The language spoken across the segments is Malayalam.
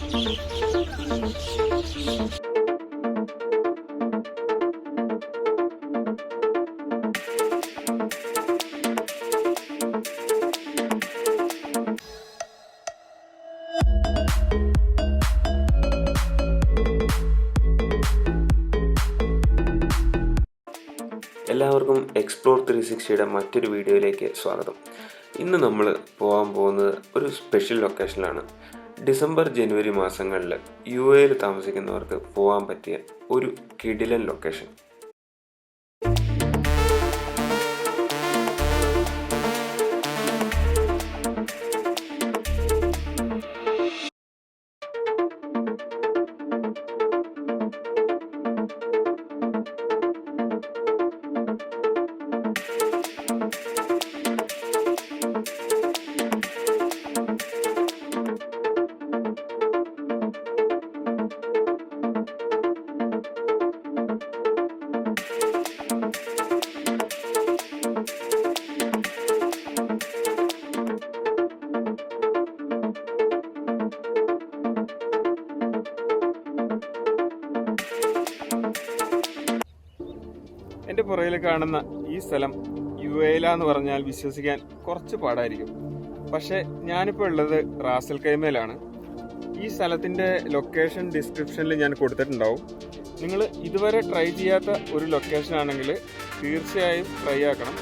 എല്ലാവർക്കും എക്സ്പ്ലോർ 360യുടെ മറ്റൊരു വീഡിയോയിലേക്ക് സ്വാഗതം. ഇന്ന് നമ്മൾ പോകാൻ പോകുന്നത് ഒരു സ്പെഷ്യൽ ലൊക്കേഷനിലാണ്. ഡിസംബർ ജനുവരി മാസങ്ങളിൽ UAE താമസിക്കുന്നവർക്ക് പോകാൻ പറ്റിയ ഒരു കിടിലൻ ലൊക്കേഷൻ. എൻ്റെ പുറകിൽ കാണുന്ന ഈ സ്ഥലം UAE പറഞ്ഞാൽ വിശ്വസിക്കാൻ കുറച്ച് പാടായിരിക്കും. പക്ഷേ ഞാനിപ്പോൾ ഉള്ളത് റാസൽ ഖൈമയിലാണ്. ഈ സ്ഥലത്തിൻ്റെ ലൊക്കേഷൻ ഡിസ്ക്രിപ്ഷനിൽ ഞാൻ കൊടുത്തിട്ടുണ്ടാവും. നിങ്ങൾ ഇതുവരെ ട്രൈ ചെയ്യാത്ത ഒരു ലൊക്കേഷൻ ആണെങ്കിൽ തീർച്ചയായും ട്രൈ ആക്കണം.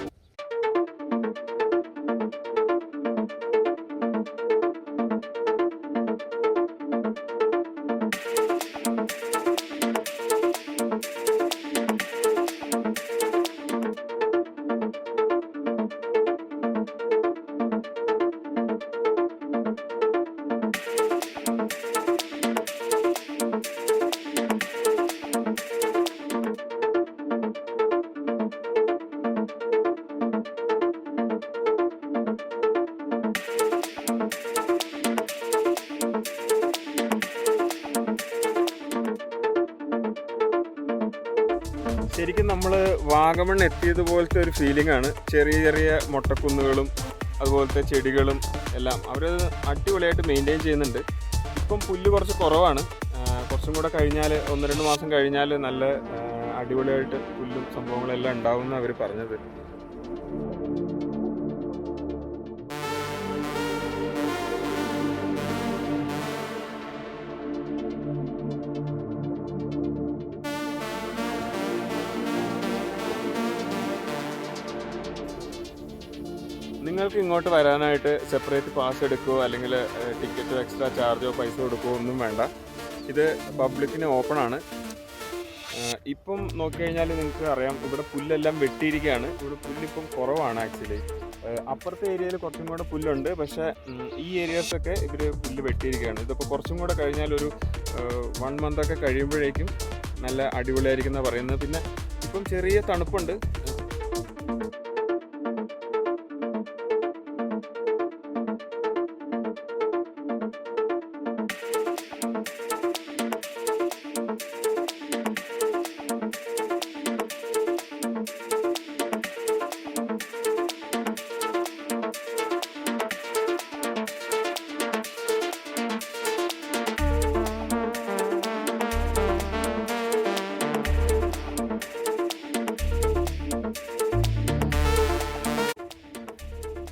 ശരിക്കും നമ്മൾ വാഗമൺ എത്തിയതുപോലത്തെ ഒരു ഫീലിംഗ് ആണ്. ചെറിയ ചെറിയ മൊട്ടക്കുന്നുകളും അതുപോലത്തെ ചെടികളും എല്ലാം അവരത് അടിപൊളിയായിട്ട് മെയിൻറ്റെയിൻ ചെയ്യുന്നുണ്ട്. ഇപ്പം പുല്ല് കുറച്ച് കുറവാണ്. കുറച്ചും കൂടെ കഴിഞ്ഞാൽ 1-2 മാസം കഴിഞ്ഞാൽ നല്ല അടിപൊളിയായിട്ട് പുല്ലും സംഭവങ്ങളെല്ലാം ഉണ്ടാവുമെന്ന് അവർ പറഞ്ഞത്. നിങ്ങൾക്ക് ഇങ്ങോട്ട് വരാനായിട്ട് സെപ്പറേറ്റ് പാസ് എടുക്കുകയോ അല്ലെങ്കിൽ ടിക്കറ്റോ എക്സ്ട്രാ ചാർജോ പൈസ കൊടുക്കുകയോ ഒന്നും വേണ്ട. ഇത് പബ്ലിക്കിന് ഓപ്പൺ ആണ്. ഇപ്പം നോക്കിക്കഴിഞ്ഞാൽ നിങ്ങൾക്ക് അറിയാം, ഇവിടെ പുല്ലെല്ലാം വെട്ടിയിരിക്കുകയാണ്. ഇവിടെ പുല്ലിപ്പം കുറവാണ് ആക്ച്വലി. അപ്പുറത്തെ ഏരിയയിൽ കുറച്ചും കൂടെ പുല്ലുണ്ട്, പക്ഷേ ഈ ഏരിയാസൊക്കെ ഇവർ പുല്ല് വെട്ടിയിരിക്കുകയാണ്. ഇതിപ്പോൾ കുറച്ചും കൂടെ കഴിഞ്ഞാൽ ഒരു 1 മന്തൊക്കെ കഴിയുമ്പോഴേക്കും നല്ല അടിപൊളിയായിരിക്കും എന്നാണ് പറയുന്നത്. പിന്നെ ഇപ്പം ചെറിയ തണുപ്പുണ്ട്.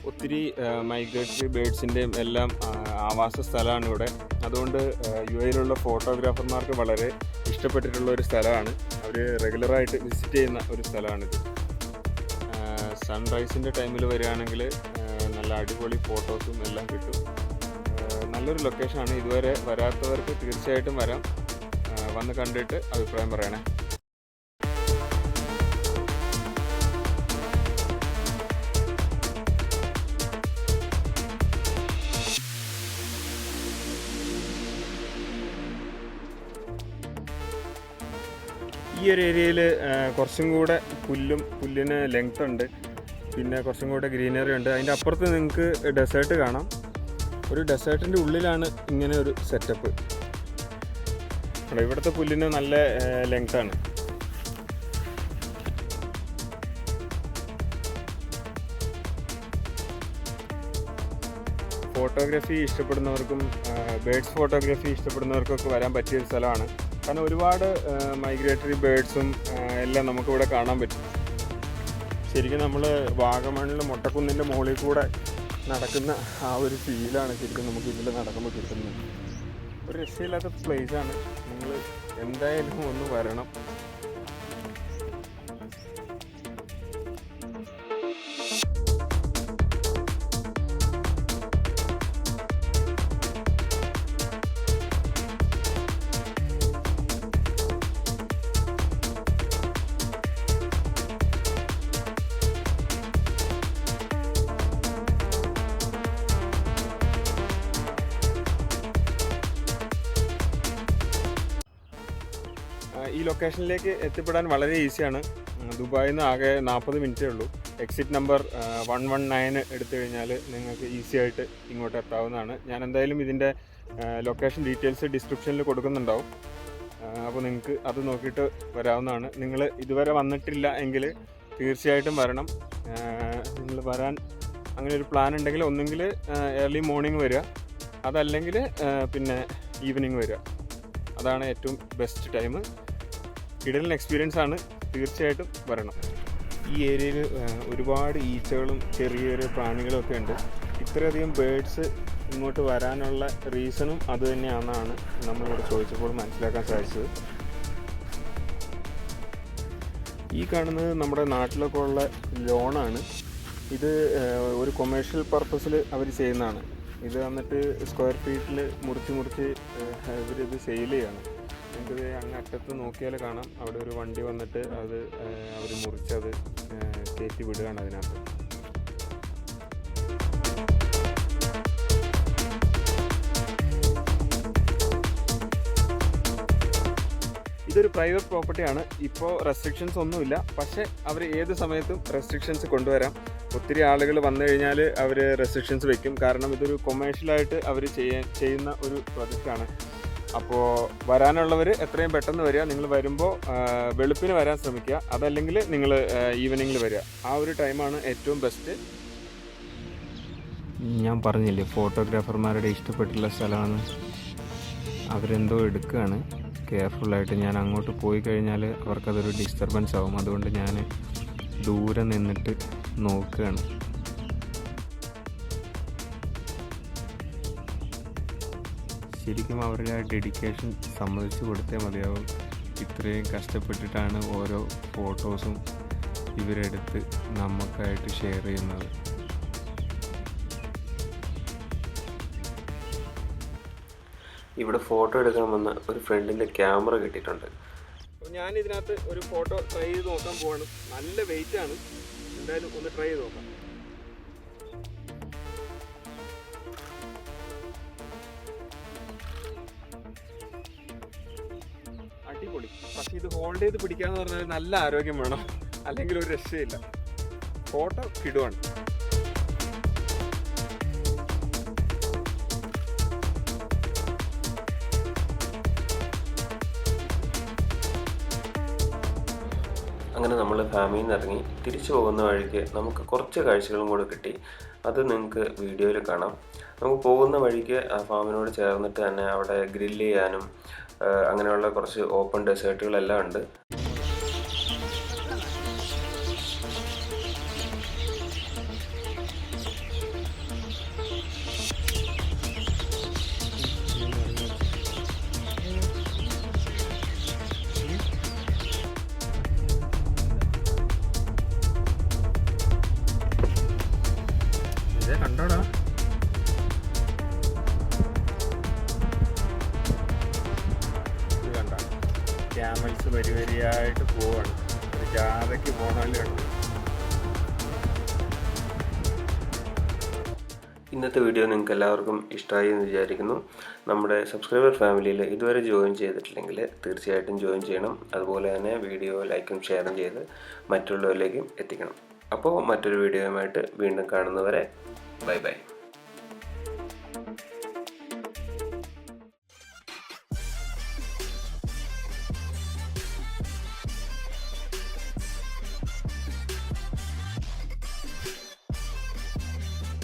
ഒത്തിരി മൈഗ്രേറ്ററി ബേഡ്സിൻ്റെയും എല്ലാം ആവാസ സ്ഥലമാണ് ഇവിടെ. അതുകൊണ്ട് UAE ഫോട്ടോഗ്രാഫർമാർക്ക് വളരെ ഇഷ്ടപ്പെട്ടിട്ടുള്ള ഒരു സ്ഥലമാണ്. അവർ റെഗുലറായിട്ട് വിസിറ്റ് ചെയ്യുന്ന ഒരു സ്ഥലമാണിത്. സൺറൈസിൻ്റെ ടൈമിൽ വരികയാണെങ്കിൽ നല്ല അടിപൊളി ഫോട്ടോസും എല്ലാം കിട്ടും. നല്ലൊരു ലൊക്കേഷനാണ്. ഇതുവരെ വരാത്തവർക്ക് തീർച്ചയായിട്ടും വരാം. വന്ന് കണ്ടിട്ട് അഭിപ്രായം പറയണേ. ഈ ഒരു ഏരിയയിൽ കുറച്ചും കൂടെ പുല്ലിന് ലെങ്ത് ഉണ്ട്, പിന്നെ കുറച്ചും കൂടെ ഗ്രീനറി ഉണ്ട്. അതിൻ്റെ അപ്പുറത്ത് നിങ്ങൾക്ക് ഡെസേർട്ട് കാണാം. ഒരു ഡെസേർട്ടിൻ്റെ ഉള്ളിലാണ് ഇങ്ങനെ ഒരു സെറ്റപ്പ്. ഇവിടുത്തെ പുല്ലിന് നല്ല ലെങ്താണ്. ഫോട്ടോഗ്രാഫി ഇഷ്ടപ്പെടുന്നവർക്കും ബേഡ്സ് ഫോട്ടോഗ്രാഫി ഇഷ്ടപ്പെടുന്നവർക്കൊക്കെ വരാൻ പറ്റിയൊരു സ്ഥലമാണ്. കാരണം ഒരുപാട് മൈഗ്രേറ്ററി ബേഡ്സും എല്ലാം നമുക്കിവിടെ കാണാൻ പറ്റും. ശരിക്കും നമ്മൾ വാഗമണ്ണിൽ മൊട്ടക്കുന്നിൻ്റെ മുകളിൽ കൂടെ നടക്കുന്ന ആ ഒരു ഫീലാണ് ശരിക്കും നമുക്ക് ഇതിൽ നടക്കുമ്പോൾ കിട്ടുന്നത്. ഒരു രക്ഷയില്ലാത്ത പ്ലേസാണ്. നിങ്ങൾ എന്തായാലും ഒന്ന് വരണം. ഈ ലൊക്കേഷനിലേക്ക് എത്തിപ്പെടാൻ വളരെ ഈസിയാണ്. ദുബായിൽ നിന്ന് ആകെ 40 മിനിറ്റേ ഉള്ളൂ. എക്സിറ്റ് നമ്പർ 119 എടുത്തു കഴിഞ്ഞാൽ നിങ്ങൾക്ക് ഈസി ആയിട്ട് ഇങ്ങോട്ട് എത്താവുന്നതാണ്. ഞാൻ എന്തായാലും ഇതിൻ്റെ ലൊക്കേഷൻ ഡീറ്റെയിൽസ് ഡിസ്ക്രിപ്ഷനിൽ കൊടുക്കുന്നുണ്ടാവും. അപ്പോൾ നിങ്ങൾക്ക് അത് നോക്കിയിട്ട് വരാവുന്നതാണ്. നിങ്ങൾ ഇതുവരെ വന്നിട്ടില്ല എങ്കിൽ തീർച്ചയായിട്ടും വരണം. നിങ്ങൾ വരാൻ അങ്ങനെ ഒരു പ്ലാൻ ഉണ്ടെങ്കിൽ ഒന്നെങ്കിൽ ഏർലി മോർണിംഗ് വരിക, അതല്ലെങ്കിൽ പിന്നെ ഈവനിങ് വരിക. അതാണ് ഏറ്റവും ബെസ്റ്റ് ടൈം. കിടലൻ എക്സ്പീരിയൻസ് ആണ്. തീർച്ചയായിട്ടും വരണം. ഈ ഏരിയയിൽ ഒരുപാട് ഈച്ചകളും ചെറിയ ചെറിയ പ്രാണികളൊക്കെ ഉണ്ട്. ഇത്രയധികം ബേഡ്സ് ഇങ്ങോട്ട് വരാനുള്ള റീസണും അതുതന്നെയാണെന്നാണ് നമ്മളിവിടെ ചോദിച്ചപ്പോൾ മനസ്സിലാക്കാൻ സാധിച്ചത്. ഈ കാണുന്നത് നമ്മുടെ നാട്ടിലൊക്കെ ഉള്ള ലോണാണ്. ഇത് ഒരു കൊമേഴ്ഷ്യൽ പർപ്പസിൽ അവർ ചെയ്യുന്നതാണ്. ഇത് വന്നിട്ട് സ്ക്വയർ ഫീറ്റിൽ മുറിച്ച് ഇവരിത് സെയിൽ ചെയ്യാണ്. നമുക്കിത് അങ്ങ് അറ്റത്ത് നോക്കിയാൽ കാണാം. അവിടെ ഒരു വണ്ടി വന്നിട്ട് അത് അവർ മുറിച്ചത് കയറ്റി വിടുകയാണ് അതിനകത്ത്. ഇതൊരു പ്രൈവറ്റ് പ്രോപ്പർട്ടിയാണ്. ഇപ്പോൾ റെസ്ട്രിക്ഷൻസ് ഒന്നുമില്ല. പക്ഷേ അവർ ഏത് സമയത്തും റെസ്ട്രിക്ഷൻസ് കൊണ്ടുവരാം. ഒത്തിരി ആളുകൾ വന്നു കഴിഞ്ഞാൽ അവർ റെസ്ട്രിക്ഷൻസ് വെക്കും. കാരണം ഇതൊരു കൊമേഴ്ഷ്യലായിട്ട് അവർ ചെയ്യുന്ന ഒരു പ്രൊജക്റ്റാണ്. അപ്പോൾ വരാനുള്ളവർ എത്രയും പെട്ടെന്ന് വരിക. നിങ്ങൾ വരുമ്പോൾ വെളുപ്പിന് വരാൻ ശ്രമിക്കുക, അതല്ലെങ്കിൽ നിങ്ങൾ ഈവനിങ്ങിൽ വരിക. ആ ഒരു ടൈമാണ് ഏറ്റവും ബെസ്റ്റ്. ഞാൻ പറഞ്ഞില്ലേ ഫോട്ടോഗ്രാഫർമാരുടെ ഇഷ്ടപ്പെട്ടുള്ള സ്ഥലമാണ്. അവരെന്തോ എടുക്കുകയാണ് കെയർഫുള്ളായിട്ട്. ഞാൻ അങ്ങോട്ട് പോയി കഴിഞ്ഞാൽ അവർക്കതൊരു ഡിസ്റ്റർബൻസ് ആവും. അതുകൊണ്ട് ഞാൻ ദൂരെ നിന്നിട്ട് നോക്കുകയാണ്. ശരിക്കും അവരുടെ ആ ഡെഡിക്കേഷൻ സമ്മതിച്ചു കൊടുത്തേ മതിയാവും. ഇത്രയും കഷ്ടപ്പെട്ടിട്ടാണ് ഓരോ ഫോട്ടോസും ഇവരെടുത്ത് നമുക്കായിട്ട് ഷെയർ ചെയ്യുന്നത്. ഇവിടെ ഫോട്ടോ എടുക്കാൻ വന്ന ഒരു ഫ്രണ്ടിൻ്റെ ക്യാമറ കിട്ടിയിട്ടുണ്ട്. ഞാൻ ഇതിനകത്ത് ഒരു ഫോട്ടോ ട്രൈ ചെയ്ത് നോക്കാൻ പോവാണ്. നല്ല വെയിറ്റ് ആണ്. എന്തായാലും ഒന്ന് ട്രൈ ചെയ്ത് നോക്കാം. അടിപൊളി. പക്ഷേ ഇത് ഹോൾഡ് ചെയ്ത് പിടിക്കാന്ന് പറഞ്ഞാൽ നല്ല ആരോഗ്യം വേണം, അല്ലെങ്കിൽ ഒരു രക്ഷയില്ല. ഫോട്ടോ കിടുവാണ്. അങ്ങനെ നമ്മൾ ഫാമിലിയിൽ നിന്ന് ഇറങ്ങി തിരിച്ചു പോകുന്ന വഴിക്ക് നമുക്ക് കുറച്ച് കാഴ്ചകളും കൂടെ കിട്ടി. അത് നിങ്ങൾക്ക് വീഡിയോയിൽ കാണാം. നമുക്ക് പോകുന്ന വഴിക്ക് ആ ഫാമിനോട് ചേർന്നിട്ട് തന്നെ അവിടെ ഗ്രില്ല് ചെയ്യാനും അങ്ങനെയുള്ള കുറച്ച് ഓപ്പൺ ഡെസേർട്ടുകളെല്ലാം ഉണ്ട്. കണ്ടോടാ, ഇത് കണ്ട ക്യാമൽസ് വരി വരിയായിട്ട് പോവാണ്. ഒരു ജാഥയ്ക്ക് പോകണമല്ലോ. കണ്ടു. ഇന്നത്തെ വീഡിയോ നിങ്ങൾക്ക് എല്ലാവർക്കും ഇഷ്ടമായി എന്ന് വിചാരിക്കുന്നു. നമ്മുടെ സബ്സ്ക്രൈബർ ഫാമിലിയിൽ ഇതുവരെ ജോയിൻ ചെയ്തിട്ടില്ലെങ്കിൽ തീർച്ചയായിട്ടും ജോയിൻ ചെയ്യണം. അതുപോലെ തന്നെ വീഡിയോ ലൈക്കും ഷെയറും ചെയ്ത് മറ്റുള്ളവരിലേക്കും എത്തിക്കണം. അപ്പോൾ മറ്റൊരു വീഡിയോയുമായിട്ട് വീണ്ടും കാണുന്നവരെ ബൈ ബൈ.